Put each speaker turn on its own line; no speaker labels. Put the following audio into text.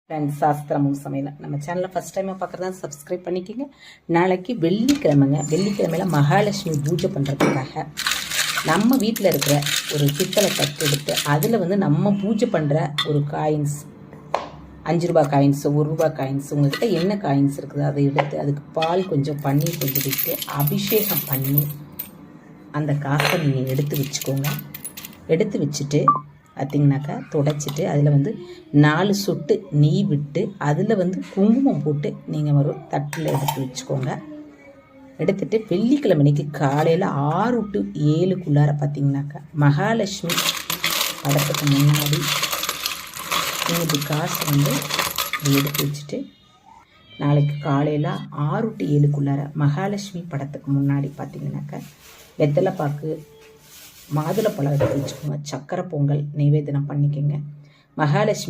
Friends, சாஸ்திரமும் சமையல் நம்ம சேனலில் ஃபஸ்ட் டைமாக பார்க்குறதா சப்ஸ்கிரைப் பண்ணிக்கோங்க. நாளைக்கு வெள்ளிக்கிழமைங்க. வெள்ளிக்கிழமையில் மகாலட்சுமி பூஜை பண்ணுறதுக்காக நம்ம வீட்டில் இருக்கிற ஒரு பித்தளை தட்டு எடுத்து அதில் நம்ம பூஜை பண்ணுற ஒரு காயின்ஸ், 5 ரூபா காயின்ஸ், 1 ரூபா காயின்ஸ், உங்கள்கிட்ட என்ன காயின்ஸ் இருக்குது அதை எடுத்து அதுக்கு பால் கொஞ்சம், பன்னீர் கொஞ்சம் விட்டு அபிஷேகம் பண்ணி அந்த காசை நீங்கள் எடுத்து வச்சுக்கோங்க. எடுத்து வச்சுட்டு பார்த்திங்கனாக்கா துடைச்சிட்டு அதில் 4 சொட்டு நெய் விட்டு அதில் குங்குமம் போட்டு நீங்கள் ஒரு தட்டில் எடுத்து வச்சுக்கோங்க. எடுத்துகிட்டு வெள்ளிக்கிழமைக்கு காலையில் 6 to 7 பார்த்திங்கனாக்கா மகாலட்சுமி படத்துக்கு முன்னாடி நீங்கள் காசை எடுத்து வச்சுட்டு நாளைக்கு காலையில் 6 to 7 மகாலட்சுமி படத்துக்கு முன்னாடி பார்த்திங்கனாக்கா வெத்தலைப்பாக்கு, மாதுளப்பழம் எடுத்து வச்சுக்கோங்க. சக்கரை பொங்கல் நைவேத்தியம் பண்ணிக்கோங்க. மகாலட்சுமி